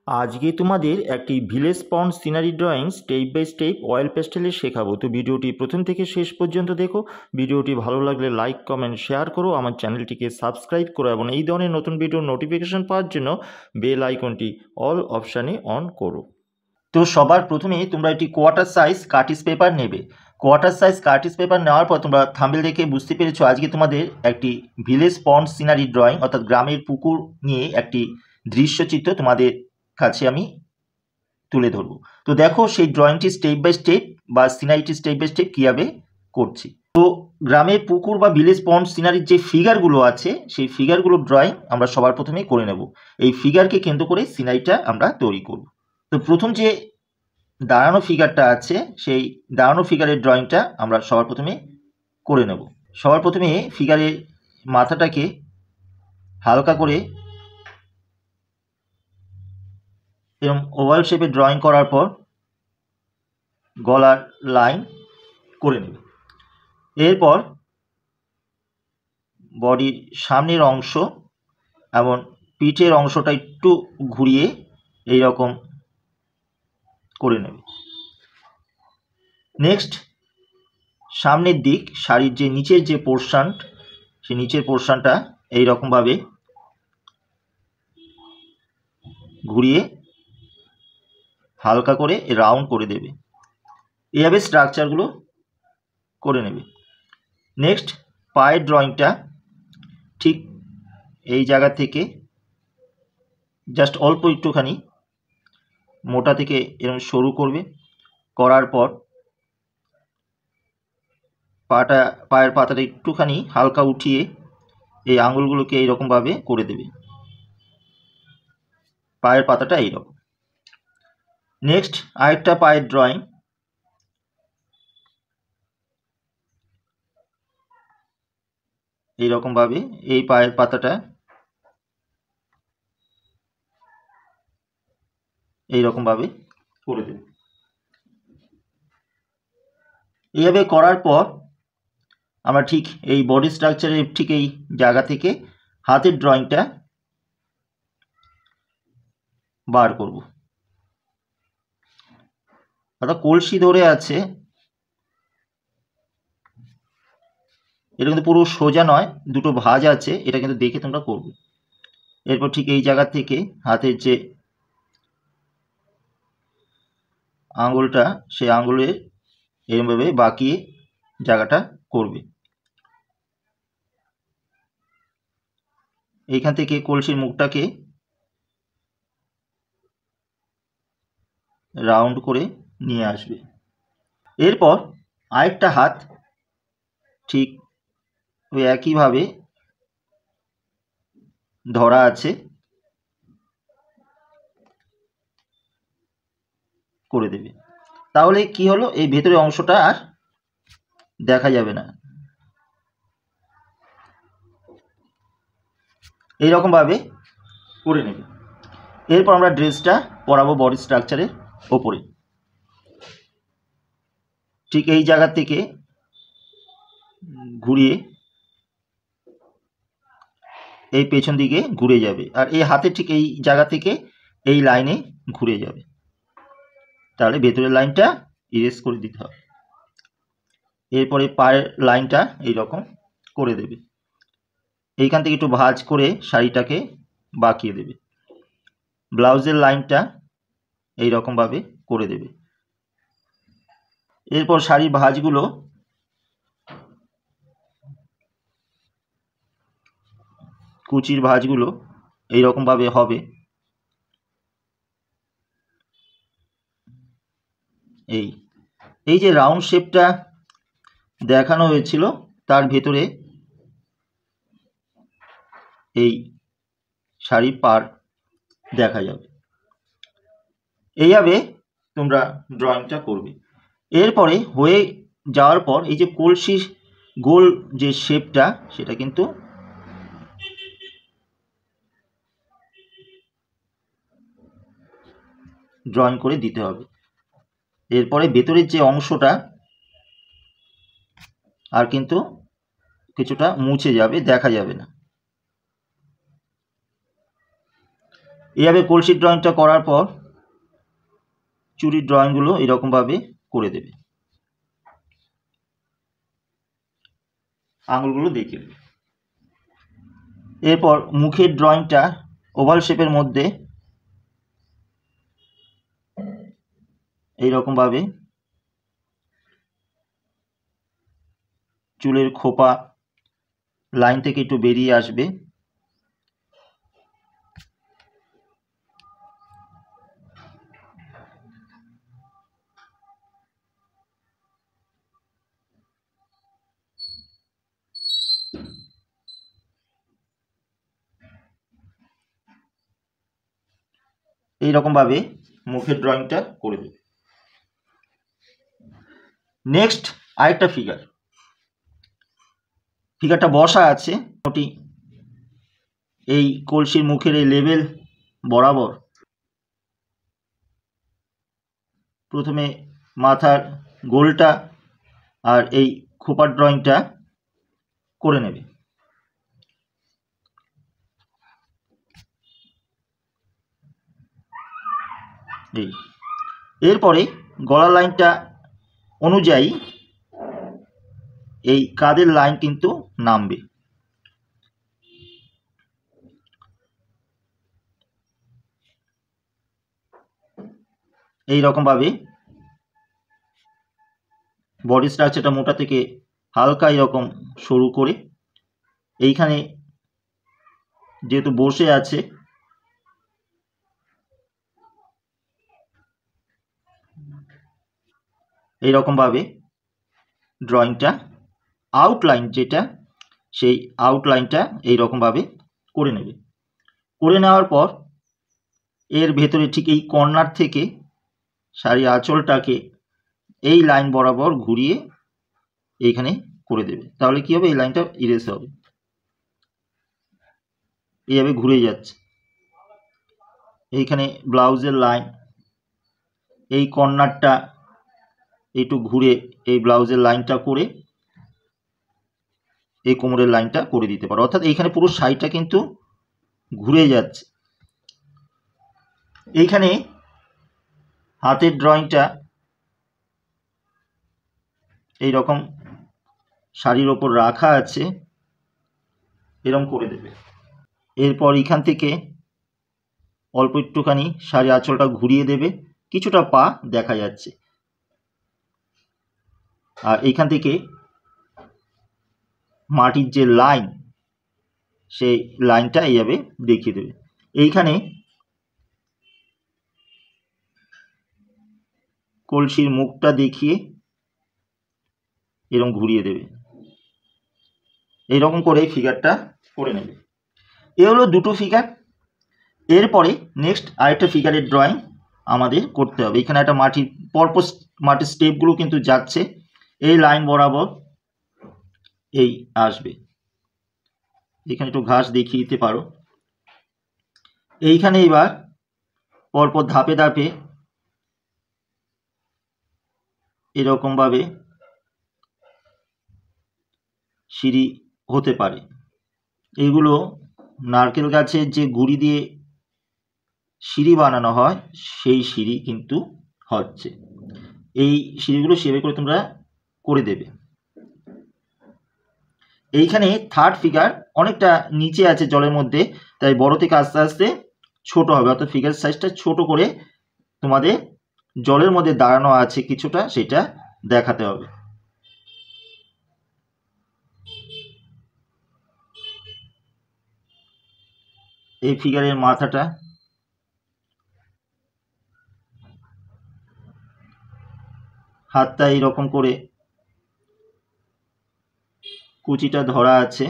আজকে তোমাদের একটি village pond scenery drawing step by step oil পেস্টেলে শেখাবো। তো ভিডিওটি প্রথম থেকে শেষ পর্যন্ত দেখো। ভিডিওটি ভালো লাগলে লাইক কমেন্ট শেয়ার করো, আমার চ্যানেলটিকে সাবস্ক্রাইব করো এবং এই ধরনের নতুন ভিডিওর নোটিফিকেশন পাওয়ার জন্য বেল আইকনটি অল অপশানে অন করো। তো সবার প্রথমে তোমরা একটি কোয়ার্টার সাইজ কার্টিস পেপার নেবে। কোয়ার্টার সাইজ কার্টিস পেপার নেওয়ার পর তোমরা থাম্বনেল দেখে বুঝতে পেরেছো আজকে তোমাদের একটি ভিলেজ পন্ড সিনারি ড্রয়িং অর্থাৎ গ্রামের পুকুর নিয়ে একটি দৃশ্যচিত্র তোমাদের কাছে আমি তুলে ধরবো। তো দেখো সেই ড্রয়িংটি স্টেপ বাই স্টেপ বা সিনারিটি স্টেপ বাই স্টেপ কীভাবে করছি। তো গ্রামের পুকুর বা ভিলেজ পন্ড সিনারির যে ফিগারগুলো আছে সেই ফিগারগুলো ড্রয়িং আমরা সবার প্রথমেই করে নেব। এই ফিগারকে কেন্দ্র করে সিনারিটা আমরা তৈরি করব। তো প্রথম যে দাঁড়ানো ফিগারটা আছে সেই দাঁড়ানো ফিগারের ড্রয়িংটা আমরা সবার প্রথমে করে নেব। সবার প্রথমে ফিগারের মাথাটাকে হালকা করে এরকম ওভাল শেপে ড্রয়িং করার পর গলার লাইন করে নেবে। এরপর বডির সামনের অংশ এবং পিঠের অংশটা একটু ঘুরিয়ে এই রকম করে নেবে। নেক্সট সামনের দিক শাড়ির যে নিচের যে পোর্শন সেই নিচের পোর্শনটা এই রকমভাবে ঘুরিয়ে হালকা করে রাউন্ড করে দেবে। এইভাবে স্ট্রাকচারগুলো করে নেবে। নেক্সট পায়ের ড্রয়িংটা ঠিক এই জায়গা থেকে জাস্ট অল্প একটুখানি মোটা থেকে এরকম সরু করবে। করার পর পায়ের পাতাটা একটুখানি হালকা উঠিয়ে এই আঙুলগুলোকে এইরকমভাবে করে দেবে। পায়ের পাতাটা এইরকম। নেক্সট আরেকটা পায়ের ড্রয়িং। এইরকমভাবে এই পায়ের পাতাটা এইরকমভাবে করে দেবে। এইভাবে করার পর আমরা ঠিক এই বডি স্ট্রাকচারের ঠিক এই জায়গা থেকে হাতের ড্রয়িংটা বার করব। অর্থাৎ কলসি ধরে আছে, এটা কিন্তু পুরো সোজা নয়, দুটো ভাঁজ আছে, এটা কিন্তু দেখে তোমরা করবে। এরপর ঠিক এই জায়গা থেকে হাতের যে আঙুলটা সেই আঙুলের এরকমভাবে বাঁকিয়ে জায়গাটা করবে। এইখান থেকে কলসির মুখটাকে রাউন্ড করে নিয়ে আসবে। এরপর আরেকটা হাত ঠিক ওই একইভাবে ধরা আছে করে দেবে। তাহলে কি হলো, এই ভেতরের অংশটা আর দেখা যাবে না। এইরকমভাবে করে নেবে। এরপর আমরা ড্রেসটা পরাবো বডি স্ট্রাকচারের ওপরে। ঠিক এই জায়গা থেকে ঘুরিয়ে এই পেছন দিকে ঘুরে যাবে, আর এই হাতে ঠিক এই জায়গা থেকে এই লাইনে ঘুরে যাবে। তাহলে ভেতরের লাইনটা ইরেজ করে দিতে হবে। এরপরে পায়ের লাইনটা এইরকম করে দেবে। এইখান থেকে একটু ভাঁজ করে শাড়িটাকে বাঁকিয়ে দেবে। ব্লাউজের লাইনটা এইরকমভাবে করে দেবে। এরপর শাড়ির ভাঁজগুলো কুচির ভাঁজগুলো এইরকমভাবে হবে। এই যে রাউন্ড শেপটা দেখানো হয়েছিল তার ভেতরে এই শাড়ির পাড় দেখা যাবে। এইভাবে তোমরা ড্রয়িংটা করবে। এরপরে হয়ে যাওয়ার পর এই যে কলসির গোল যে শেপটা সেটা কিন্তু ড্রয়িং করে দিতে হবে। এরপরে ভেতরের যে অংশটা আর কিন্তু কিছুটা মুছে যাবে, দেখা যাবে না। এইভাবে কলসির ড্রয়িংটা করার পর চুরির ড্রয়িংগুলো এরকমভাবে করে দেবে, আঙুলগুলো দেখিয়ে দেবে। এরপর মুখের ড্রয়িংটা ওভাল শেপের মধ্যে এইরকমভাবে চুলের খোপা লাইন থেকে একটু বেরিয়ে আসবে, এইরকমভাবে মুখের ড্রয়িংটা করে দেবে। নেক্সট আরেকটা ফিগারটা বসা আছে মোটামুটি এই কলসির মুখের এই লেভেল বরাবর। প্রথমে মাথার গোলটা আর এই খোপার ড্রয়িংটা করে নেবে। এরপরে গলার লাইনটা অনুযায়ী এই কাঁধের লাইন কিন্তু নামবে। এই রকমভাবে বডি স্ট্রাকচারটা মোটা থেকে হালকা এরকম সরু করে এইখানে যেহেতু বসে আছে এইরকমভাবে ড্রয়িংটা আউটলাইন যেটা সেই আউটলাইনটা এইরকমভাবে করে নেবে। করে নেওয়ার পর এর ভেতরে ঠিক এই কর্নার থেকে শাড়ির আঁচলটাকে এই লাইন বরাবর ঘুরিয়ে এইখানে করে দেবে। তাহলে কি হবে, এই লাইনটা ইরেজ হবে, এইভাবে ঘুরে যাচ্ছে। এইখানে ব্লাউজের লাইন এই কর্নারটা একটু ঘুরে এই ব্লাউজের লাইনটা করে এই কোমরের লাইনটা করে দিতে পারো, অর্থাৎ এইখানে পুরো শাড়িটা কিন্তু ঘুরে যাচ্ছে। এইখানে হাতের ড্রয়িংটা এই রকম শাড়ির ওপর রাখা আছে, এরকম করে দেবে। এরপর এখান থেকে অল্প একটুখানি শাড়ি আঁচলটা ঘুরিয়ে দেবে, কিছুটা পা দেখা যাচ্ছে, আর এইখান থেকে মাটির যে লাইন সেই লাইনটা এইভাবে দেখিয়ে দেবে। এইখানে কলসির মুখটা দেখিয়ে এরকম ঘুরিয়ে দেবে। এইরকম করে ফিগারটা করে নেবে। এ হলো দুটো ফিগার। এরপরে নেক্সট আরেকটা ফিগারের ড্রয়িং আমাদের করতে হবে। এখানে একটা পরপর মাটির স্টেপগুলো কিন্তু যাচ্ছে, এই লাইন বরাবর এই আসবে। এখানে একটু ঘাস দেখিয়ে দিতে পারো। এইখানে এবার পরপর ধাপে ধাপে এরকমভাবে সিঁড়ি হতে পারে। এগুলো নারকেল গাছের যে গুঁড়ি দিয়ে সিঁড়ি বানানো হয় সেই সিঁড়ি কিন্তু হচ্ছে। এই সিঁড়িগুলো সেভাবে করে তোমরা করে দেবে। এইখানে থার্ড ফিগার অনেকটা নিচে আছে জলের মধ্যে, তাই বড় থেকে আস্তে আস্তে ছোট হবে, অর্থাৎ ফিগার সাইজটা ছোট করে তোমাদের জলের মধ্যে দাঁড়ানো আছে কিছুটা সেটা দেখাতে হবে। এই ফিগারের মাথাটা হাতটা এইরকম করে কুচিটা ধরা আছে।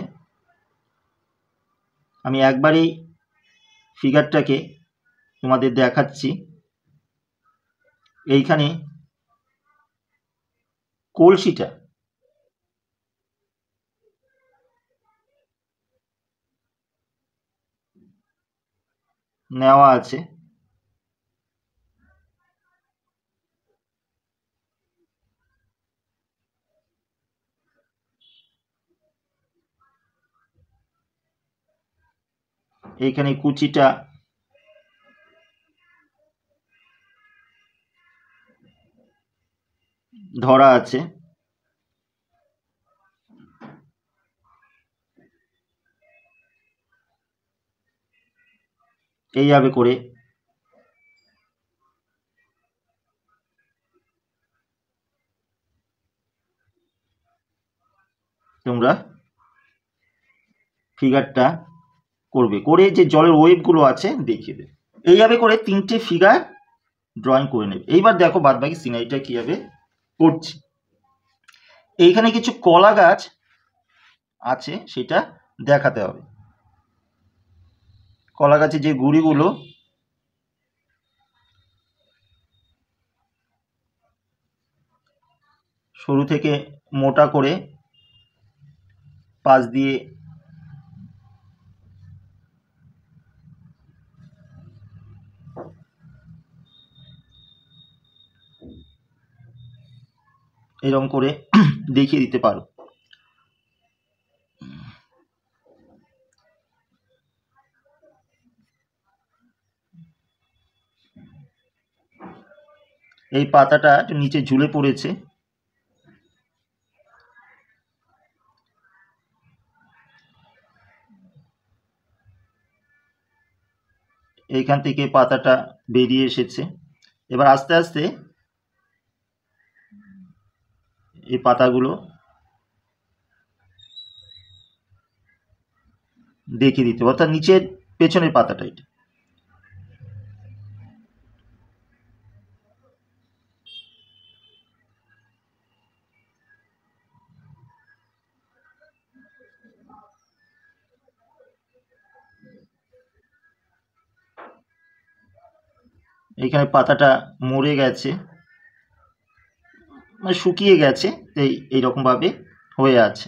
আমি একবারই ফিগারটাকে তোমাদের দেখাচ্ছি। এইখানে কলসিটা নেওয়া আছে, এইখানে কুচিটা ধরা আছে। এইভাবে করে তোমরা ফিগারটা করবে, করে যে জলের ওয়েভগুলো আছে দেখিয়ে দেবে। এইভাবে করে 3টে ফিগার ড্রয়িং করে নেবে। এইবার দেখো বাদবাকি সিনারিটা কীভাবে করছি। এইখানে কিছু কলা গাছ আছে সেটা দেখাতে হবে। কলা গাছের যে গুঁড়িগুলো সরু থেকে মোটা করে পাশ দিয়ে এরকম করে দেখিয়ে দিতে পারো। এই পাতাটা নিচে ঝুলে পড়েছে, এইখান থেকে পাতাটা বেরিয়ে এসেছে। এবার আস্তে আস্তে এই পাতাগুলো দেখিয়ে দিতে, অর্থাৎ নিচের পেছনের পাতাটা এটা। এইখানে পাতাটা মরে গেছে, মানে শুকিয়ে গেছে, এইরকম ভাবে হয়ে আছে।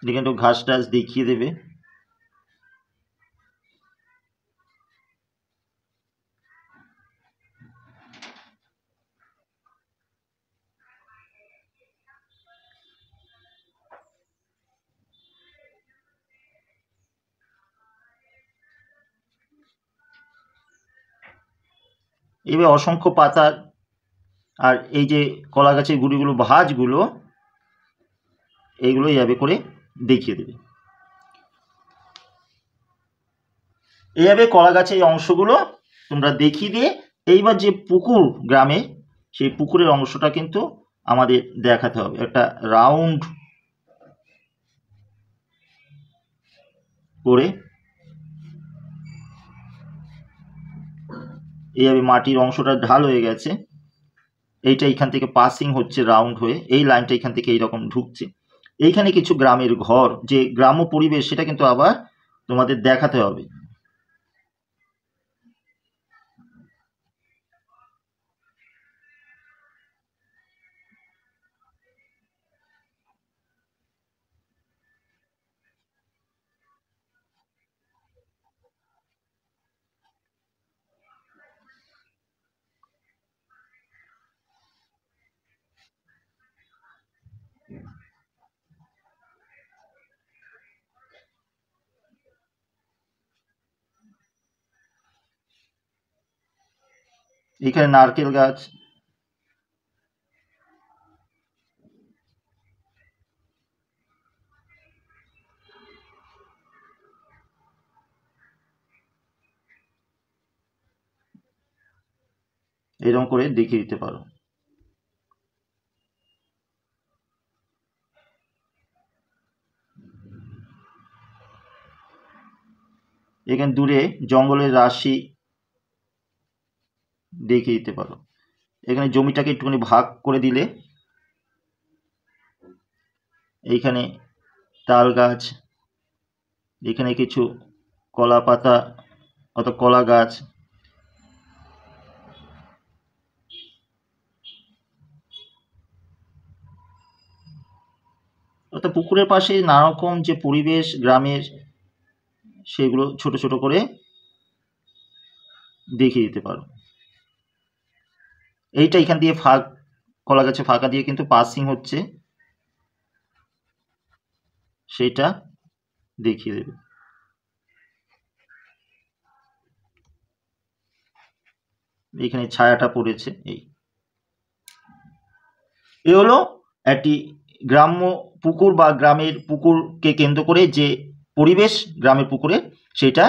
এখানে একটু ঘাস টাস দেখিয়ে দেবে। এবার অসংখ্য পাতার আর এই যে কলা গাছের গুঁড়িগুলো ভাঁজগুলো এইগুলো এইভাবে করে দেখিয়ে দেবে। এইভাবে কলা গাছের অংশগুলো তোমরা দেখিয়ে দিয়ে এইবার যে পুকুর গ্রামে সেই পুকুরের অংশটা কিন্তু আমাদের দেখাতে হবে। একটা রাউন্ড করে এইভাবে মাটির অংশটা ঢাল হয়ে গেছে, এইটা এখান থেকে পাসিং হচ্ছে রাউন্ড হয়ে, এই লাইনটা এখান থেকে এইরকম ঢুকছে। এইখানে কিছু গ্রামের ঘর, যে গ্রাম্য পরিবেশ সেটা কিন্তু আবার তোমাদের দেখাতে হবে। এখানে নারকেল গাছ, এরকম করে দেখিয়ে দিতে পারো। এখানে দূরে জঙ্গলের রাশি দেখিয়ে দিতে পারো। এখানে জমিটাকে একটুখানি ভাগ করে দিলে এইখানে তাল গাছ, এখানে কিছু কলা পাতা অর্থাৎ কলা গাছ, অর্থাৎ পুকুরের পাশে নানা রকম যে পরিবেশ গ্রামের সেগুলো ছোট ছোট করে দেখিয়ে দিতে পারো। এইটা এখান দিয়ে ফাঁক, কলা গাছে ফাঁকা দিয়ে কিন্তু পাসিং হচ্ছে, সেটা দেখিয়ে দেবে। এখানে ছায়াটা পড়েছে। এই হলো একটি গ্রাম্য পুকুর বা গ্রামের পুকুরকে কেন্দ্র করে যে পরিবেশ গ্রামের পুকুরের, সেটা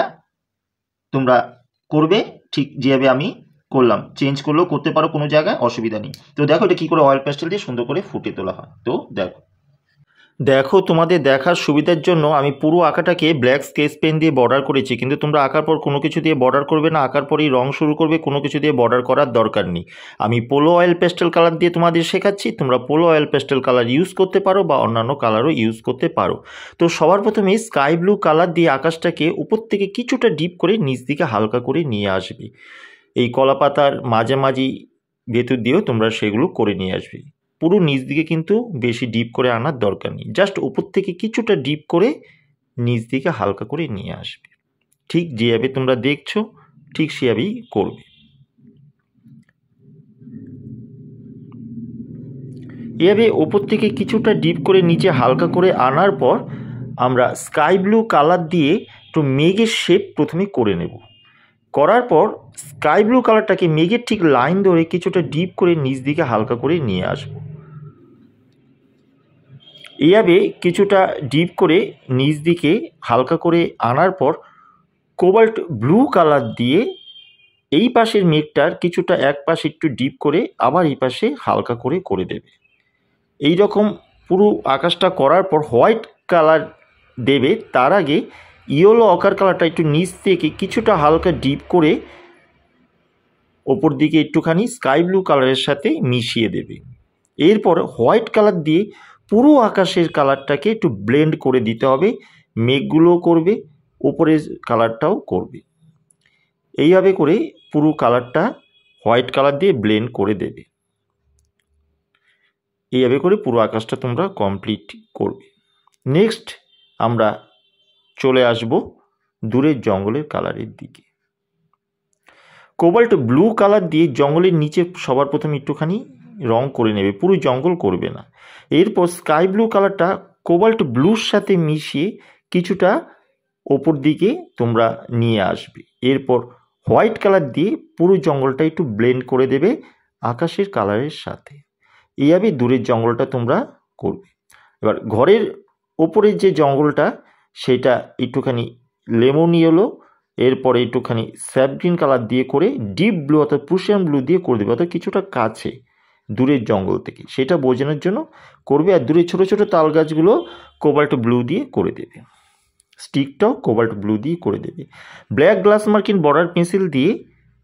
তোমরা করবে ঠিক যেভাবে আমি করলাম। চেঞ্জ করলেও করতে পারো, কোনো জায়গায় অসুবিধা নেই। তো দেখো এটা কী করে অয়েল প্যাস্টেল দিয়ে সুন্দর করে ফুটিয়ে তোলা হয়। তো দেখো তোমাদের দেখার সুবিধার জন্য আমি পুরো আঁকাটাকে ব্ল্যাক স্কেচ পেন দিয়ে বর্ডার করেছি, কিন্তু তোমরা আঁকার পর কোনো কিছু দিয়ে বর্ডার করবে না, আঁকার পরেই রং শুরু করবে, কোনো কিছু দিয়ে বর্ডার করার দরকার নেই। আমি পোলো অয়েল পেস্টেল কালার দিয়ে তোমাদের শেখাচ্ছি, তোমরা polo oil pastel colour use করতে পারো বা অন্যান্য কালারও ইউজ করতে পারো। তো সবার প্রথমে স্কাই ব্লু কালার দিয়ে আকাশটাকে উপর থেকে কিছুটা ডিপ করে নিচ দিকে হালকা করে নিয়ে আসবে। এই কলাপাতার মাঝামাঝি ভেতর দিয়েও তোমরা সেগুলো করে নিয়ে আসবে। পুরো নিচ দিকে কিন্তু বেশি ডিপ করে আনার দরকার নেই, জাস্ট উপর থেকে কিছুটা ডিপ করে নিচ দিকে হালকা করে নিয়ে আসবে। ঠিক যেভাবে তোমরা দেখছো ঠিক সেভাবেই করবে। এভাবে উপর থেকে কিছুটা ডিপ করে নিচে হালকা করে আনার পর আমরা স্কাই ব্লু কালার দিয়ে একটু মেঘের শেপ প্রথমে করে নেব। করার পর স্কাই ব্লু কালারটাকে মেঘের ঠিক লাইন ধরে কিছুটা ডিপ করে নিচ দিকে হালকা করে নিয়ে আসব। এইভাবে কিছুটা ডিপ করে নিচ দিকে হালকা করে আনার পর কোবাল্ট ব্লু কালার দিয়ে এই পাশের মেঘটার কিছুটা এক পাশে একটু ডিপ করে আবার এই পাশে হালকা করে করে দেবে। এই রকম পুরো আকাশটা করার পর হোয়াইট কালার দেবে, তার আগে ইয়েলো অকার কালারটা একটু নিচ থেকে কিছুটা হালকা ডিপ করে ওপর দিকে একটুখানি স্কাই ব্লু কালারের সাথে মিশিয়ে দেবে। এরপর হোয়াইট কালার দিয়ে পুরো আকাশের কালারটাকে একটু ব্লেন্ড করে দিতে হবে। মেঘগুলোও করবে, ওপরের কালারটাও করবে। এইভাবে করে পুরো কালারটা হোয়াইট কালার দিয়ে ব্লেন্ড করে দেবে। এইভাবে করে পুরো আকাশটা তোমরা কমপ্লিট করবে। নেক্সট আমরা চলে আসব দূরের জঙ্গলের কালারের দিকে। কোবাল্ট ব্লু কালার দিয়ে জঙ্গলের নিচে সবার প্রথমে একটুখানি রং করে নেবে, পুরো জঙ্গল করবে না। এরপর স্কাই ব্লু কালারটা কোবাল্ট ব্লুর সাথে মিশিয়ে কিছুটা ওপর দিকে তোমরা নিয়ে আসবে। এরপর হোয়াইট কালার দিয়ে পুরো জঙ্গলটা একটু ব্লেন্ড করে দেবে আকাশের কালারের সাথে। এইভাবে দূরের জঙ্গলটা তোমরা করবে। এবার ঘরের ওপরের যে জঙ্গলটা সেটা একটুখানি লেমন ইয়েলো, এরপরে একটুখানি স্যাপ গ্রিন কালার দিয়ে করে ডিপ ব্লু অর্থাৎ প্রুশিয়ান ব্লু দিয়ে করে দেবে, অর্থাৎ কিছুটা কাছে দূরের জঙ্গল থেকে, সেটা বোঝানোর জন্য করবে। আর দূরে ছোটো ছোটো তাল গাছগুলো কোবাল্ট ব্লু দিয়ে করে দেবে, স্টিকটাও কোবাল্ট ব্লু দিয়ে করে দেবে। ব্ল্যাক গ্লাস মার্কিন বর্ডার পেন্সিল দিয়ে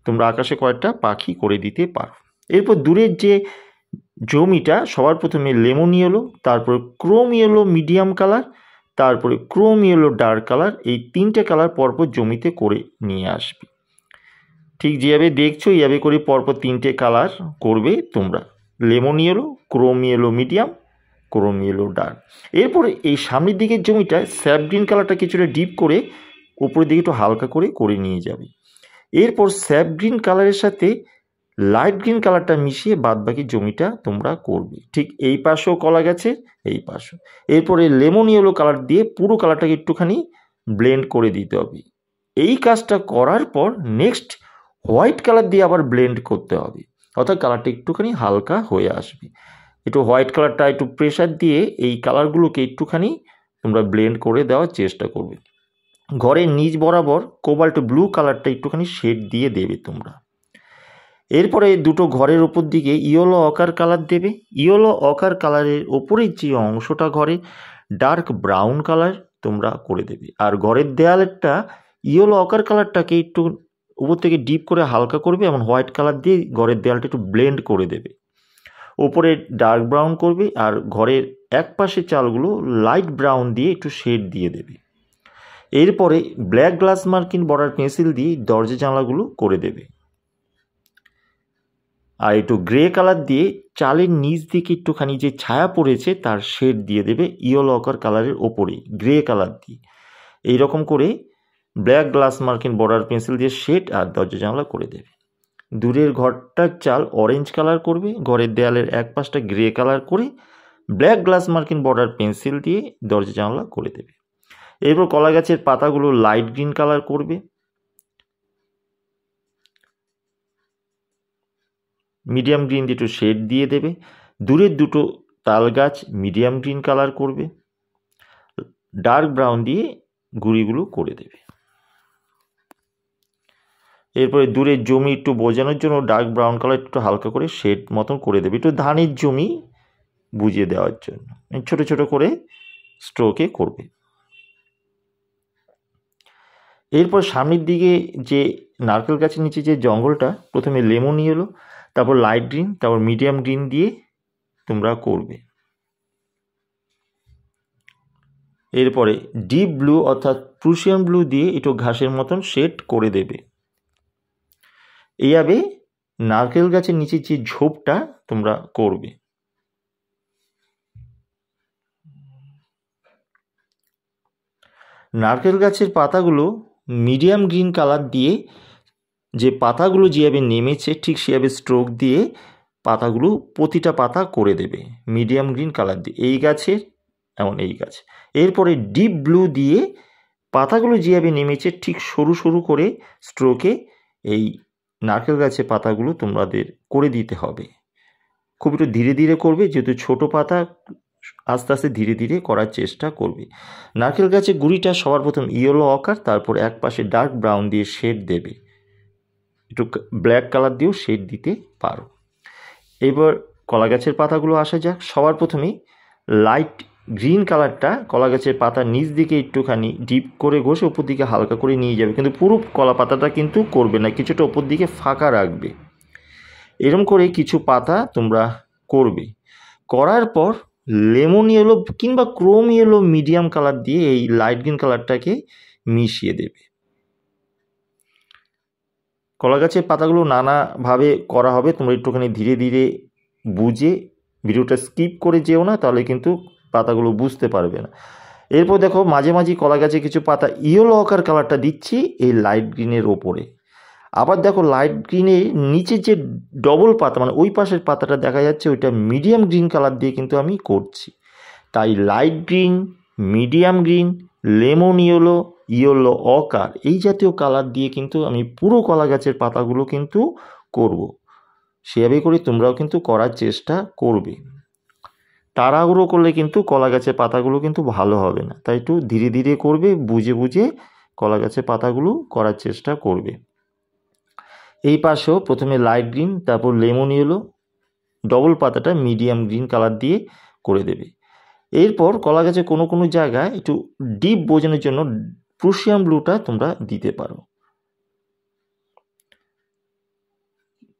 তোমরা আকাশে কয়েকটা পাখি করে দিতে পারো। এরপর দূরের যে জমিটা সবার প্রথমে লেমন ইয়েলো, তারপরে ক্রোম ইয়েলো মিডিয়াম কালার, তারপরে ক্রোম ইয়েলো ডার্ক কালার, এই তিনটে কালার পরপর জমিতে করে নিয়ে আসবে। ঠিক যেভাবে দেখছো এইভাবে করে পরপর তিনটে কালার করবে তোমরা, lemon yellow, Chrome yellow medium, Chrome yellow dark. এরপরে এই সামনের দিকের জমিটা স্যাপ গ্রিন কালারটা কিছুটা ডিপ করে উপরের দিকে একটু হালকা করে নিয়ে যাবে। এরপর স্যাপ গ্রিন কালারের সাথে লাইট গ্রিন কালারটা মিশিয়ে বাদবাকি জমিটা তোমরা করবে। ঠিক এই পাশেও কলা গেছে, এই পাশেও। এরপরে লেমন ইয়েলো কালার দিয়ে পুরো কালারটাকে একটুখানি ব্লেন্ড করে দিতে হবে। এই কাজটা করার পর নেক্সট হোয়াইট কালার দিয়ে আবার ব্লেন্ড করতে হবে, অর্থাৎ কালারটা একটুখানি হালকা হয়ে আসবে। একটু হোয়াইট কালারটা একটু প্রেশার দিয়ে এই কালারগুলোকে একটুখানি তোমরা ব্লেন্ড করে দেওয়ার চেষ্টা করবে। ঘরের নিচ বরাবর কোবাল্ট ব্লু কালারটা একটুখানি শেড দিয়ে দেবে তোমরা। এরপরে দুটো ঘরের ওপর দিকে ইয়েলো অকার কালার দেবে। ইয়েলো অকার কালারের ওপরের যে অংশটা ঘরে ডার্ক ব্রাউন কালার তোমরা করে দেবে। আর ঘরের দেয়ালেরটা ইয়েলো অকার কালারটাকে একটু উপর থেকে ডিপ করে হালকা করবে এবং হোয়াইট কালার দিয়ে ঘরের দেয়ালটা একটু ব্লেন্ড করে দেবে। ওপরে ডার্ক ব্রাউন করবে আর ঘরের এক পাশে চালগুলো লাইট ব্রাউন দিয়ে একটু শেড দিয়ে দেবে। এরপরে ব্ল্যাক গ্লাস মার্কিন বর্ডার পেন্সিল দিয়ে দরজা জানলাগুলো করে দেবে। আর একটু গ্রে কালার দিয়ে চালের নিচ দিকে একটুখানি যে ছায়া পড়েছে তার শেড দিয়ে দেবে ইয়েলো অকার কালারের ওপরে গ্রে কালার দিয়ে। এইরকম করে ব্ল্যাক গ্লাস মার্কিন বর্ডার পেন্সিল দিয়ে শেড আর দরজা জানলা করে দেবে। দূরের ঘরটার চাল অরেঞ্জ কালার করবে, ঘরের দেয়ালের এক পাশটা গ্রে কালার করে ব্ল্যাক গ্লাস মার্কিন বর্ডার পেন্সিল দিয়ে দরজা জানলা করে দেবে। এরপর কলা গাছের পাতাগুলো লাইট গ্রিন কালার করবে। মিডিয়াম গ্রিন দিয়ে একটু শেড দিয়ে দেবে। দূরের দুটো তাল গাছ মিডিয়াম গ্রিন কালার করবে, ডার্ক ব্রাউন দিয়ে গুঁড়িগুলো করে দেবে। এরপরে দূরের জমি একটু বোঝানোর জন্য ডার্ক ব্রাউন কালার একটু হালকা করে শেড মতন করে দেবে, একটু ধানের জমি বুঝিয়ে দেওয়ার জন্য ছোট ছোট করে স্ট্রোকে করবে। এরপর সামনের দিকে যে নারকেল গাছের নিচে যে জঙ্গলটা, প্রথমে লেমন ইয়েলো, তারপর লাইট গ্রিন, তারপর মিডিয়াম গ্রিন দিয়ে তোমরা করবে। এরপরে ডিপ ব্লু অর্থাৎ প্রুশিয়ান ব্লু দিয়ে একটু ঘাসের মতন শেড করে দেবে। এইভাবে নারকেল গাছের নিচে যে ঝোপটা তোমরা করবে। নারকেল গাছের পাতাগুলো মিডিয়াম গ্রিন কালার দিয়ে, যে পাতাগুলো যেভাবে নেমেছে ঠিক সেভাবে স্ট্রোক দিয়ে পাতাগুলো প্রতিটা পাতা করে দেবে মিডিয়াম গ্রিন কালার দিয়ে, এই গাছের এমন এই গাছ। এরপরে ডিপ ব্লু দিয়ে পাতাগুলো যেভাবে নেমেছে ঠিক সরু সরু করে স্ট্রোকে এই নারকেল গাছের পাতাগুলো তোমাদের করে দিতে হবে। খুব একটু ধীরে ধীরে করবে, যেহেতু ছোট পাতা, আস্তে আস্তে ধীরে ধীরে করার চেষ্টা করবে। নারকেল গাছের গুঁড়িটা সবার প্রথম ইয়েলো অকার, তারপর এক পাশে ডার্ক ব্রাউন দিয়ে শেড দেবে, একটু ব্ল্যাক কালার দিয়েও শেড দিতে পারো। এবার কলা গাছের পাতাগুলো আসা যাক। সবার প্রথমেই লাইট গ্রিন কালারটা কলা গাছের পাতার নিচ দিকে একটুখানি ডিপ করে ঘষে ওপর দিকে হালকা করে নিয়ে যাবে, কিন্তু পুরো কলা পাতাটা কিন্তু করবে না, কিছুটা ওপর দিকে ফাঁকা রাখবে। এরকম করে কিছু পাতা তোমরা করবে। করার পর লেমন ইয়েলো কিংবা ক্রোম ইয়েলো মিডিয়াম কালার দিয়ে এই লাইট গ্রিন কালারটাকে মিশিয়ে দেবে। কলা গাছের পাতাগুলো নানাভাবে করা হবে, তোমরা একটুখানি ধীরে ধীরে বুঝে ভিডিওটা স্কিপ করে যেও না, তাহলে কিন্তু পাতাগুলো বুঝতে পারবে না। এরপর দেখো মাঝে মাঝে কলা গাছে কিছু পাতা ইয়েলো অকার কালারটা দিচ্ছি এই লাইট গ্রিনের ওপরে। আবার দেখো লাইট গ্রিনের নিচে যে ডবল পাতা মানে ওই পাশের পাতাটা দেখা যাচ্ছে, ওইটা মিডিয়াম গ্রিন কালার দিয়ে কিন্তু আমি করছি। তাই light green, medium green, lemon yellow, yellow ochre এই জাতীয় কালার দিয়ে কিন্তু আমি পুরো কলা গাছের পাতাগুলো কিন্তু করব। সেভাবে করে তোমরাও কিন্তু করার চেষ্টা করবে। তাড়াহুড়ো করলে কিন্তু কলা গাছের পাতাগুলো কিন্তু ভালো হবে না, তাই একটু ধীরে ধীরে করবে, বুঝে বুঝে কলা গাছের পাতাগুলো করার চেষ্টা করবে। এই পাশেও প্রথমে লাইট গ্রিন, তারপর লেমন ইয়েলো, ডবল পাতাটা মিডিয়াম গ্রিন কালার দিয়ে করে দেবে। এরপর কলা গাছে কোনো কোনো জায়গায় একটু ডিপ বোঝানোর জন্য প্রুশিয়ান ব্লুটা তোমরা দিতে পারো।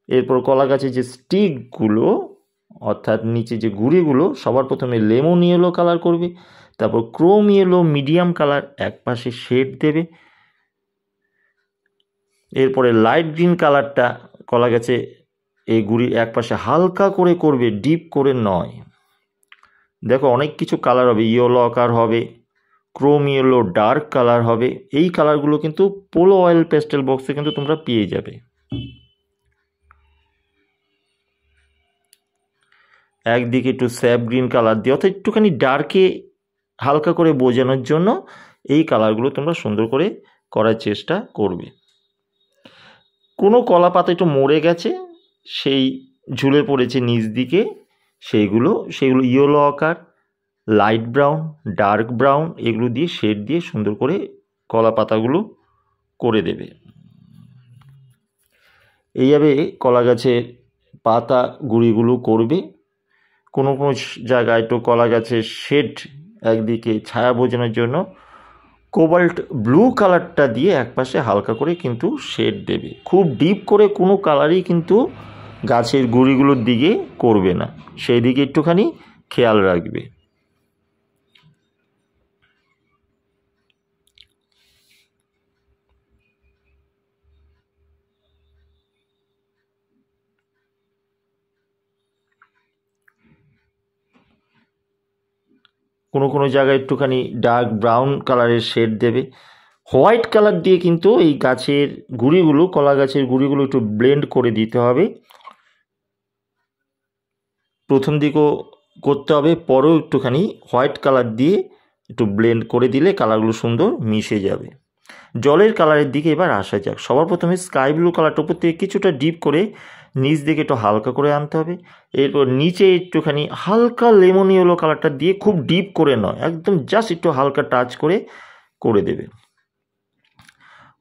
এরপর কলা গাছের যে স্টিকগুলো অর্থাৎ নিচে যে গুঁড়িগুলো সবার প্রথমে লেমন ইয়েলো কালার করবে, তারপর ক্রোম ইয়েলো মিডিয়াম কালার এক পাশে শেড দেবে। এরপরে লাইট গ্রিন কালারটা কলা গাছে এই গুঁড়ির এক পাশে হালকা করে করবে, ডিপ করে নয়। দেখো অনেক কিছু কালার হবে, ইয়েলো অকার হবে, ক্রোম ইয়েলো ডার্ক কালার হবে। এই কালারগুলো কিন্তু পোলো অয়েল পেস্টেল বক্সে কিন্তু তোমরা পেয়ে যাবে। একদিকে একটু স্যাপ গ্রিন কালার দিয়ে অর্থাৎ একটুখানি ডার্কে হালকা করে বোঝানোর জন্য এই কালারগুলো তোমরা সুন্দর করে করার চেষ্টা করবে। কোনো কলা পাতা একটু মরে গেছে, সেই ঝুলে পড়েছে নিচ দিকে, সেগুলো ইয়েলো অকার, লাইট ব্রাউন, ডার্ক ব্রাউন এগুলো দিয়ে শেড দিয়ে সুন্দর করে কলা পাতাগুলো করে দেবে। এইভাবে কলা গাছের পাতা গুঁড়িগুলো করবে। কোনো কোনো জায়গায় একটু কলা গাছের শেড একদিকে ছায়া বোঝানোর জন্য কোবাল্ট ব্লু কালারটা দিয়ে একপাশে হালকা করে কিন্তু শেড দেবে। খুব ডিপ করে কোনো কালারই কিন্তু গাছের গুঁড়িগুলোর দিকে করবে না, সেই দিকে একটুখানি খেয়াল রাখবে। কোনো কোনো জায়গায় একটুখানি ডার্ক ব্রাউন কালারের শেড দেবে। হোয়াইট কালার দিয়ে কিন্তু এই গাছের গুঁড়িগুলো, কলা গাছের গুঁড়িগুলো একটু ব্লেন্ড করে দিতে হবে। প্রথম দিকেও করতে হবে, পরেও একটুখানি হোয়াইট কালার দিয়ে একটু ব্লেন্ড করে দিলে কালারগুলো সুন্দর মিশে যাবে। জলের কালারের দিকে এবার আসা যাক। সবার প্রথমে স্কাই ব্লু কালারটা উপর থেকে কিছুটা ডিপ করে নিচ দিকে একটু হালকা করে আনতে হবে। এরপর নিচে একটুখানি হালকা লেমন ইয়েলো কালারটা দিয়ে, খুব ডিপ করে নয়, একদম জাস্ট একটু হালকা টাচ করে দেবে।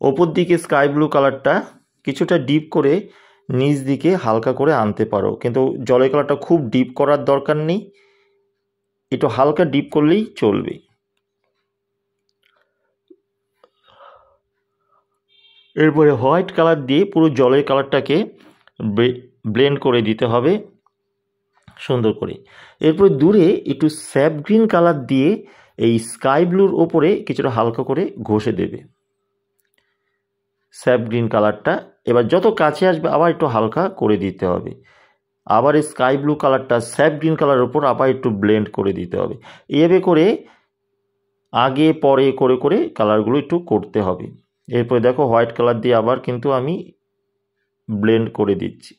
ওপর দিকে স্কাই ব্লু কালারটা কিছুটা ডিপ করে নিচ দিকে হালকা করে আনতে পারো, কিন্তু জলের কালারটা খুব ডিপ করার দরকার নেই, একটু হালকা ডিপ করলেই চলবে। এরপরে হোয়াইট কালার দিয়ে পুরো জলের কালারটাকে ব্লেন্ড করে দিতে হবে সুন্দর করে। এরপরে দূরে একটু স্যাপ গ্রিন কালার দিয়ে এই স্কাই ব্লুর ওপরে কিছুটা হালকা করে ঘষে দেবে স্যাপ গ্রিন কালারটা। এবার যত কাছে আসবে আবার একটু হালকা করে দিতে হবে, আবার এই স্কাই ব্লু কালারটা স্যাপ গ্রিন কালারের ওপর আবার একটু ব্লেন্ড করে দিতে হবে। এভাবে করে আগে পরে করে করে কালারগুলো একটু করতে হবে। এরপরে দেখো হোয়াইট কালার দিয়ে আবার কিন্তু আমি ব্লেন্ড করে দিচ্ছি।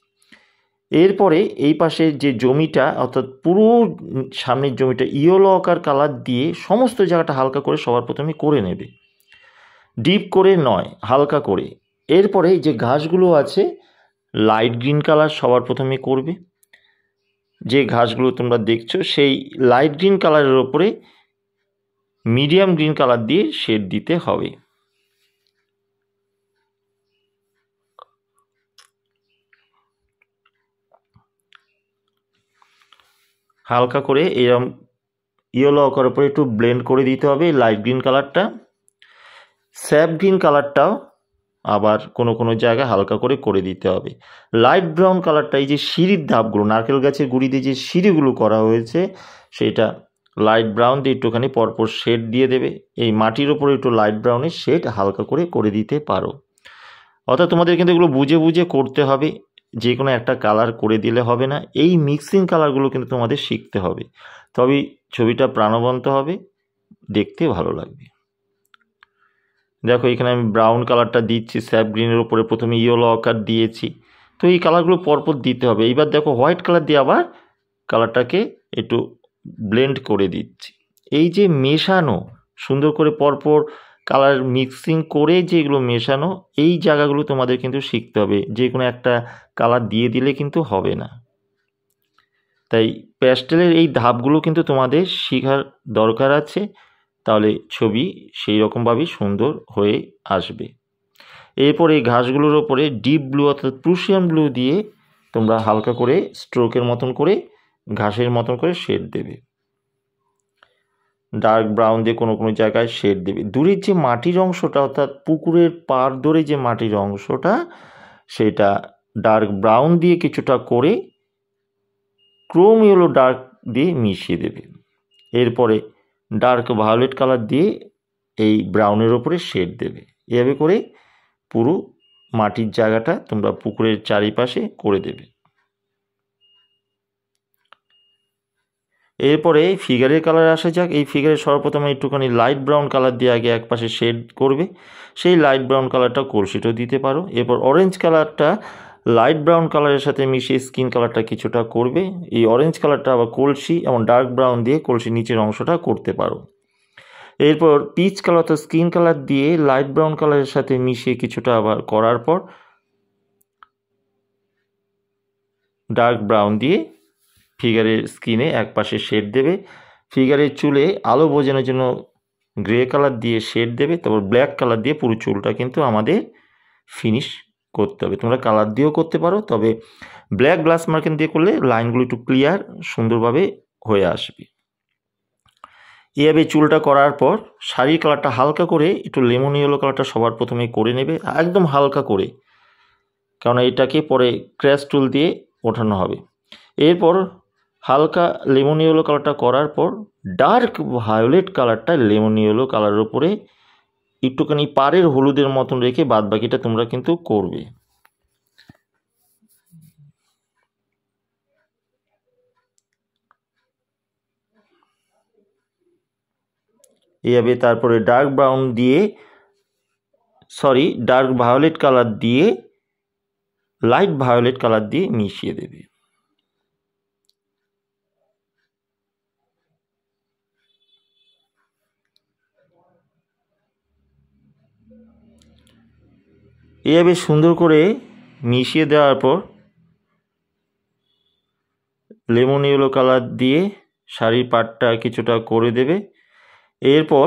এরপরে এই পাশে যে জমিটা, অর্থাৎ পুরো সামনের জমিটা ইয়েলো আকার কালার দিয়ে সমস্ত জায়গাটা হালকা করে সবার প্রথমে করে নেবে, ডিপ করে নয়, হালকা করে। এরপরে যে ঘাসগুলো আছে লাইট গ্রিন কালার সবার প্রথমে করবে। যে ঘাসগুলো তোমরা দেখছো সেই লাইট গ্রিন কালারের ওপরে মিডিয়াম গ্রিন কালার দিয়ে শেড দিতে হবে। হালকা করে এরকম ইয়েলো আকারের উপরে একটু ব্লেন্ড করে দিতে হবে লাইট গ্রিন কালারটা। স্যাপ গ্রিন কালারটাও আবার কোনো কোনো জায়গায় হালকা করে দিতে হবে। লাইট ব্রাউন কালারটা, এই যে সিঁড়ির ধাপগুলো, নারকেল গাছের গুঁড়ি দিয়ে যে সিঁড়িগুলো করা হয়েছে, সেটা লাইট ব্রাউন দিয়ে একটুখানি পরপর শেড দিয়ে দেবে। এই মাটির ওপরে একটু লাইট ব্রাউনের শেড হালকা করে দিতে পারো। অর্থাৎ তোমাদের কিন্তু এগুলো বুঝে বুঝে করতে হবে, যে কোনো একটা কালার করে দিলে হবে না। এই মিক্সিং কালারগুলো কিন্তু তোমাদের শিখতে হবে, তবেই ছবিটা প্রাণবন্ত হবে, দেখতে ভালো লাগবে। দেখো এখানে আমি ব্রাউন কালারটা দিচ্ছি, স্যাপ গ্রিনের ওপরে প্রথমে ইয়েলো আকার দিয়েছি, তো এই কালারগুলো পরপর দিতে হবে। এইবার দেখো হোয়াইট কালার দিয়ে আবার কালারটাকে একটু ব্লেন্ড করে দিচ্ছি। এই যে মেশানো, সুন্দর করে পরপর কালার মিক্সিং করে যেগুলো মেশানো, এই জায়গাগুলো তোমাদের কিন্তু শিখতে হবে, যে কোনো একটা কালার দিয়ে দিলে কিন্তু হবে না। তাই প্যাস্টেলের এই ধাপগুলো কিন্তু তোমাদের শেখার দরকার আছে, তাহলে ছবি সেই রকমভাবেই সুন্দর হয়ে আসবে। এরপর এই ঘাসগুলোর ওপরে ডিপ ব্লু অর্থাৎ প্রুশিয়ান ব্লু দিয়ে তোমরা হালকা করে স্ট্রোকের মতন করে ঘাসের মতন করে শেড দেবে। ডার্ক ব্রাউন দিয়ে কোনো কোনো জায়গায় শেড দেবে। দূরের যে মাটির অংশটা, অর্থাৎ পুকুরের পাড় ধরে যে মাটির অংশটা, সেটা ডার্ক ব্রাউন দিয়ে কিছুটা করে ক্রোম ইয়েলো ডার্ক দিয়ে মিশিয়ে দেবে। এরপরে ডার্ক ভায়োলেট কালার দিয়ে এই ব্রাউনের ওপরে শেড দেবে। এভাবে করে পুরো মাটির জায়গাটা তোমরা পুকুরের চারিপাশে করে দেবে। এরপরে ফিগারের কালার আসা যাক। এই ফিগারে সর্বপ্রথমে একটুখানি লাইট ব্রাউন কালার দিয়ে আগে এক পাশে শেড করবে, সেই লাইট ব্রাউন কালারটা কলসিটাও দিতে পারো। এরপর অরেঞ্জ কালারটা লাইট ব্রাউন কালারের সাথে মিশিয়ে স্কিন কালারটা কিছুটা করবে। এই অরেঞ্জ কালারটা আবার কলসি এবং ডার্ক ব্রাউন দিয়ে কলসির নিচের অংশটা করতে পারো। এরপর পিচ কালার অর্থাৎ স্কিন কালার দিয়ে লাইট ব্রাউন কালারের সাথে মিশিয়ে কিছুটা আবার করার পর ডার্ক ব্রাউন দিয়ে ফিগারের স্কিনে এক পাশে শেড দেবে। ফিগারের চুলে আলো বোঝানোর জন্য গ্রে কালার দিয়ে শেড দেবে। তারপর ব্ল্যাক কালার দিয়ে পুরো চুলটা কিন্তু আমাদের ফিনিশ করতে হবে। তোমরা কালার দিয়েও করতে পারো, তবে ব্ল্যাক গ্লাস মার্কিং দিয়ে করলে লাইনগুলো একটু ক্লিয়ার সুন্দরভাবে হয়ে আসবে। এভাবে চুলটা করার পর শাড়ির কালারটা হালকা করে একটু লেমন ইয়েলো কালারটা সবার প্রথমে করে নেবে, একদম হালকা করে, কারণ এটাকে পরে ক্র্যাশ টুল দিয়ে ওঠানো হবে। এরপর হালকা লেমন ইয়েলো কালারটা করার পর ডার্ক ভায়োলেট কালারটা লেমন ইয়েলো কালারের উপরে একটুখানি পাড়ের হলুদের মতন রেখে বাদবাকিটা তোমরা কিন্তু করবে। এইভাবে তারপরে ডার্ক ভায়োলেট কালার দিয়ে লাইট ভায়োলেট কালার দিয়ে মিশিয়ে দেবে। এইভাবে সুন্দর করে মিশিয়ে দেওয়ার পর লেমন ইয়েলো কালার দিয়ে শাড়ির পাড়টা কিছুটা করে দেবে। এরপর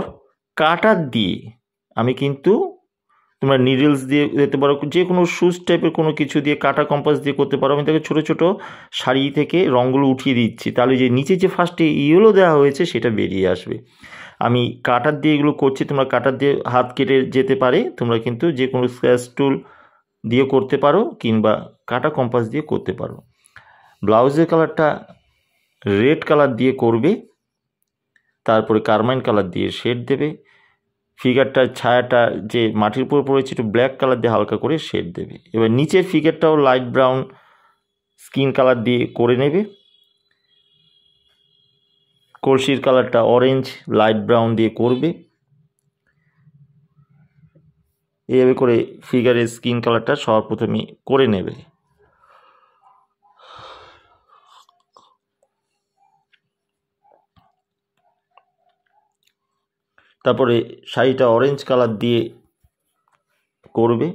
কাটার দিয়ে আমি কিন্তু তোমরা নিডলস দিয়ে দিতে পারো, যে কোনো সুচ টাইপের কোনো কিছু দিয়ে কাটা কম্পাস দিয়ে করতে পারো। আমি তাকে ছোটো ছোটো শাড়ি থেকে রঙগুলো উঠিয়ে দিচ্ছি, তাহলে যে নিচে যে ফার্স্টে ইয়েলো দেওয়া হয়েছে সেটা বেরিয়ে আসবে। আমি কাটার দিয়ে এগুলো করছি, তোমরা কাটার দিয়ে হাত কেটে যেতে পারে, তোমরা কিন্তু যে কোনো স্ক্র্যাচ টুল দিয়ে করতে পারো কিংবা কাটা কম্পাস দিয়ে করতে পারো। ব্লাউজের কালারটা রেড কালার দিয়ে করবে, তারপরে কারমাইন কালার দিয়ে শেড দেবে। ফিগারটার ছায়াটা যে মাটির উপর পড়েছে একটু ব্ল্যাক কালার দিয়ে হালকা করে শেড দেবে। এবার নিচের ফিগারটাও লাইট ব্রাউন স্কিন কালার দিয়ে করে নেবে। কলসির কালারটা অরেঞ্জ লাইট ব্রাউন দিয়ে করবে। এইভাবে করে ফিগারের স্কিন কালারটা সবার প্রথমে করে নেবে। তারপরে শাড়িটা অরেঞ্জ কালার দিয়ে করবে।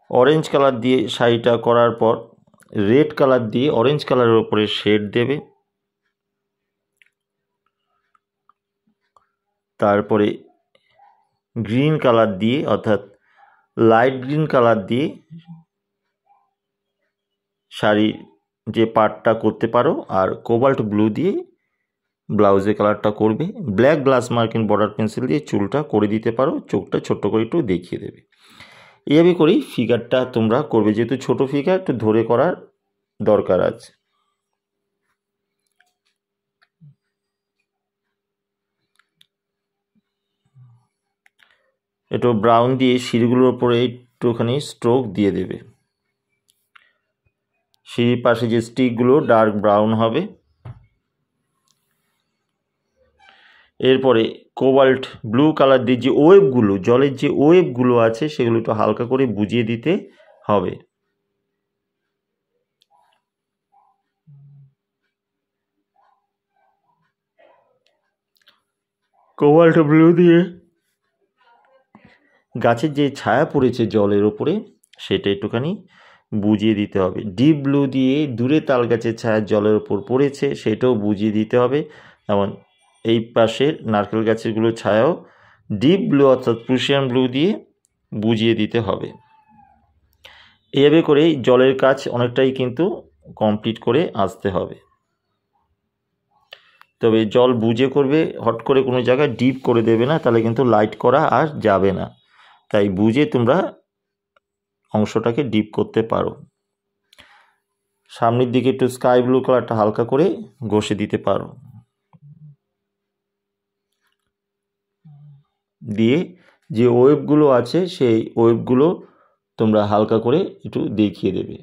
অরেঞ্জ কালার দিয়ে শাড়িটা করার পর রেড কালার দিয়ে অরেঞ্জ কালারের উপরে শেড দেবে। তারপরে গ্রিন কালার দিয়ে অর্থাৎ লাইট গ্রিন কালার দিয়ে শাড়ির যে পার্টটা করতে পারো, আর কোবাল্ট ব্লু দিয়ে ব্লাউজের কালারটা করবে। Black glass marking border pencil দিয়ে চুলটা করে দিতে পারো, চোখটা ছোট্ট করে একটু দেখিয়ে দেবে। এইভাবে করেই ফিগারটা তোমরা করবে, যেহেতু ছোট ফিগার একটু ধরে করার দরকার আছে। একটু ব্রাউন দিয়ে সিঁড়িগুলোর উপরে একটুখানি স্ট্রোক দিয়ে দেবে। সিঁড়ির পাশে যে স্টিকগুলো ডার্ক ব্রাউন হবে। এরপরে কোবাল্ট ব্লু কালার দিয়ে যে ওয়েবগুলো, জলের যে ওয়েবগুলো আছে সেগুলো একটু হালকা করে বুঝিয়ে দিতে হবে। কোবাল্ট ব্লু দিয়ে গাছের যে ছায়া পড়েছে জলের ওপরে সেটা একটুখানি বুঝিয়ে দিতে হবে। ডিপ ব্লু দিয়ে দূরে তাল গাছের ছায়া জলের ওপর পড়েছে সেটাও বুঝিয়ে দিতে হবে। যেমন এই পাশের নারকেল গাছগুলো ছায়াও ডিপ ব্লু অর্থাৎ প্রুশিয়ান ব্লু দিয়ে বুঝিয়ে দিতে হবে। এইভাবে করেই জলের কাজ অনেকটাই কিন্তু কমপ্লিট করে আসতে হবে। তবে জল বুঝে করবে, হট করে কোনো জায়গায় ডিপ করে দেবে না, তাহলে কিন্তু লাইট করা আর যাবে না। তাই বুঝে তোমরা অংশটাকে ডিপ করতে পারো। সামনের দিকে একটু স্কাই ব্লু কালারটা হালকা করে ঘষে দিতে পারো, দিয়ে যে ওয়েবগুলো আছে সেই ওয়েবগুলো তোমরা হালকা করে একটু দেখিয়ে দেবে।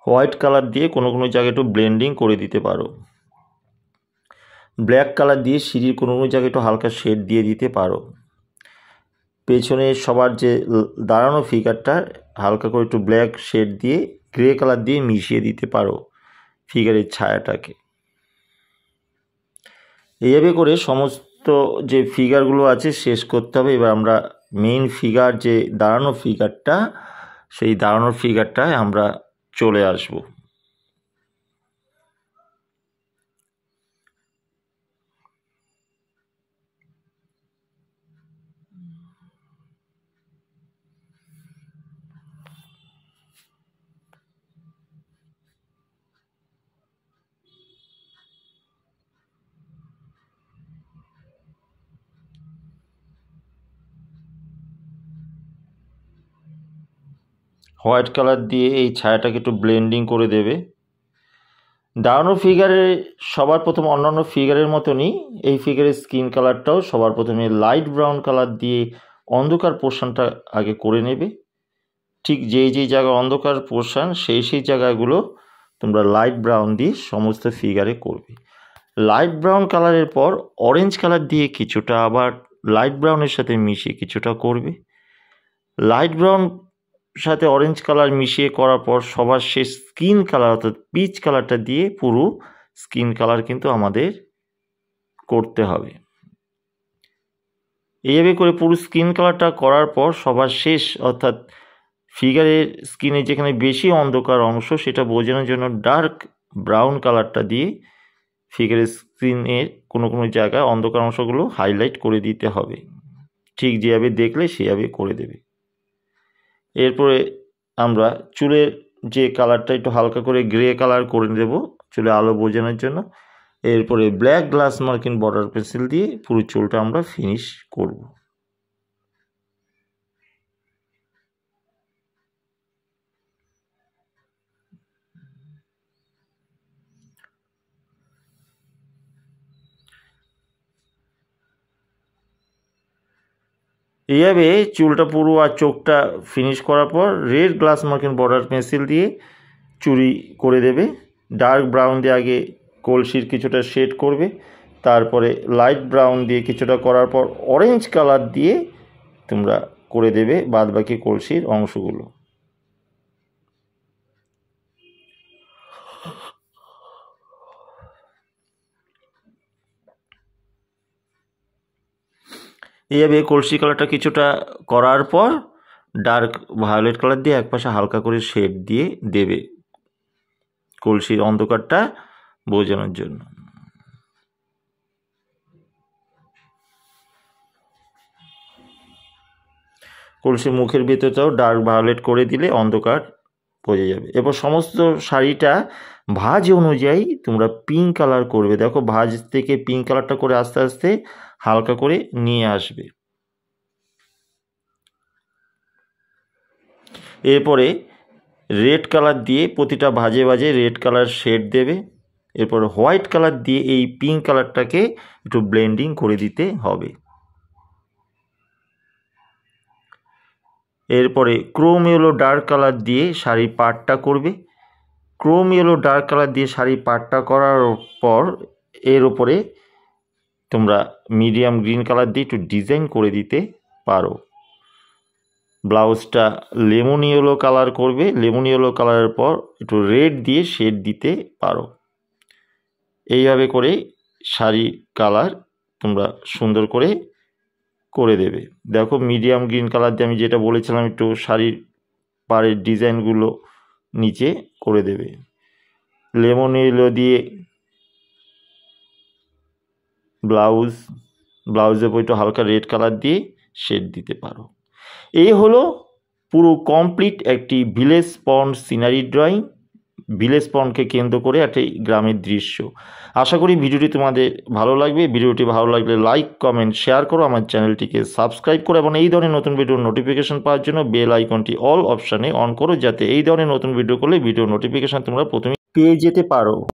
হোয়াইট কালার দিয়ে কোনো কোনো জায়গায় একটু ব্লেন্ডিং করে দিতে পারো। ব্ল্যাক কালার দিয়ে সিঁড়ির কোনো কোনো জায়গায় একটু হালকা শেড দিয়ে দিতে পারো। পেছনে সবার যে দাঁড়ানো ফিগারটা হালকা করে একটু ব্ল্যাক শেড দিয়ে গ্রে কালার দিয়ে মিশিয়ে দিতে পারো ফিগারের ছায়াটাকে। এইভাবে করে সমস্ত যে ফিগারগুলো আছে শেষ করতে হবে। এবার আমরা মেইন ফিগার যে দাঁড়ানো ফিগারটা, সেই দাঁড়ানো ফিগারটায় আমরা চলে আসব। হোয়াইট কালার দিয়ে এই ছায়াটাকে একটু ব্লেন্ডিং করে দেবে। দাঁড়ানো ফিগারে সবার প্রথম অন্যান্য ফিগারের মতনই এই ফিগারের স্কিন কালারটাও সবার প্রথমে লাইট ব্রাউন কালার দিয়ে অন্ধকার পোর্শনটা আগে করে নেবে। ঠিক যেই যেই জায়গায় অন্ধকার পোর্শন সেই জায়গাগুলো তোমরা লাইট ব্রাউন দিয়ে সমস্ত ফিগারে করবে। লাইট ব্রাউন কালারের পর অরেঞ্জ কালার দিয়ে কিছুটা আবার লাইট ব্রাউনের সাথে মিশিয়ে কিছুটা করবে। লাইট ব্রাউন সাথে অরেঞ্জ কালার মিশিয়ে করার পর সবার শেষ স্কিন কালার অর্থাৎ পিচ কালারটা দিয়ে পুরো স্কিন কালার কিন্তু আমাদের করতে হবে। এইভাবে করে পুরো স্কিন কালারটা করার পর সবার শেষ অর্থাৎ ফিগারের স্কিনে যেখানে বেশি অন্ধকার অংশ সেটা বোঝানোর জন্য ডার্ক ব্রাউন কালারটা দিয়ে ফিগারের স্কিনের কোনো কোনো জায়গায় অন্ধকার অংশগুলো হাইলাইট করে দিতে হবে। ঠিক যেভাবে দেখলে সেভাবে করে দেবে। এরপরে আমরা চুলের যে কালারটা একটু হালকা করে গ্রে কালার করে দেব চুলে আলো বোঝানোর জন্য। এরপরে ব্ল্যাক গ্লাস মার্কিন বর্ডার পেন্সিল দিয়ে পুরো চুলটা আমরা ফিনিশ করব। এইভাবে চুলটা পুরো আর চোখটা ফিনিশ করার পর রেড গ্লাস মার্কিন বর্ডার পেন্সিল দিয়ে চুড়ি করে দেবে। ডার্ক ব্রাউন দিয়ে আগে কলসির কিছুটা শেড করবে, তারপরে লাইট ব্রাউন দিয়ে কিছুটা করার পর অরেঞ্জ কালার দিয়ে তোমরা করে দেবে বাদবাকি কলসির অংশগুলো। এইভাবে কলসি কালারটা কিছুটা করার পর ডার্ক ভায়োলেট কালার দিয়ে একপাশে হালকা করে শেড দিয়ে দেবে কলসির অন্ধকারটা বোঝানোর জন্য। কলসির মুখের ভেতরটাও ডার্ক ভায়োলেট করে দিলে অন্ধকার বোঝা যাবে। এরপর সমস্ত শাড়িটা ভাঁজ অনুযায়ী তোমরা পিঙ্ক কালার করবে। দেখো ভাঁজ থেকে পিঙ্ক কালারটা করে আস্তে আস্তে হালকা করে নিয়ে আসবে। এরপরে রেড কালার দিয়ে প্রতিটা ভাঁজে ভাঁজে রেড কালার শেড দেবে। এরপর হোয়াইট কালার দিয়ে এই পিঙ্ক কালারটাকে একটু ব্লেন্ডিং করে দিতে হবে। এরপরে ক্রোম ইয়েলো ডার্ক কালার দিয়ে শাড়ি পাড়টা করবে। ক্রোম ইয়েলো ডার্ক কালার দিয়ে শাড়ি পাড়টা করার পর এর ওপরে তোমরা মিডিয়াম গ্রিন কালার দিয়ে একটু ডিজাইন করে দিতে পারো। ব্লাউজটা লেমন ইয়েলো কালার করবে। লেমন ইয়েলো কালারের পর একটু রেড দিয়ে শেড দিতে পারো। এইভাবে করে শাড়ি কালার তোমরা সুন্দর করে করে দেবে। দেখো মিডিয়াম গ্রিন কালার দিয়ে আমি যেটা বলেছিলাম একটু শাড়ির পাড়ের ডিজাইনগুলো নিচে করে দেবে। লেমন ইয়েলো দিয়ে ব্লাউজের উপর একটু হালকা রেড কালার দিয়ে শেড দিতে পারো। এই হলো পুরো কমপ্লিট একটি village pond scenery drawing. Village পন্ডকে কেন্দ্র করে একটি গ্রামের দৃশ্য। আশা করি ভিডিওটি তোমাদের ভালো লাগবে। ভিডিওটি ভালো লাগলে লাইক কমেন্ট শেয়ার করো, আমার চ্যানেলটিকে সাবস্ক্রাইব করো এবং এই ধরনের নতুন ভিডিওর নোটিফিকেশন পাওয়ার জন্য বেল আইকনটি অল অপশানে অন করো, যাতে এই ধরনের নতুন ভিডিও করলে ভিডিও নোটিফিকেশান তোমরা প্রথমে পেয়ে যেতে পারো।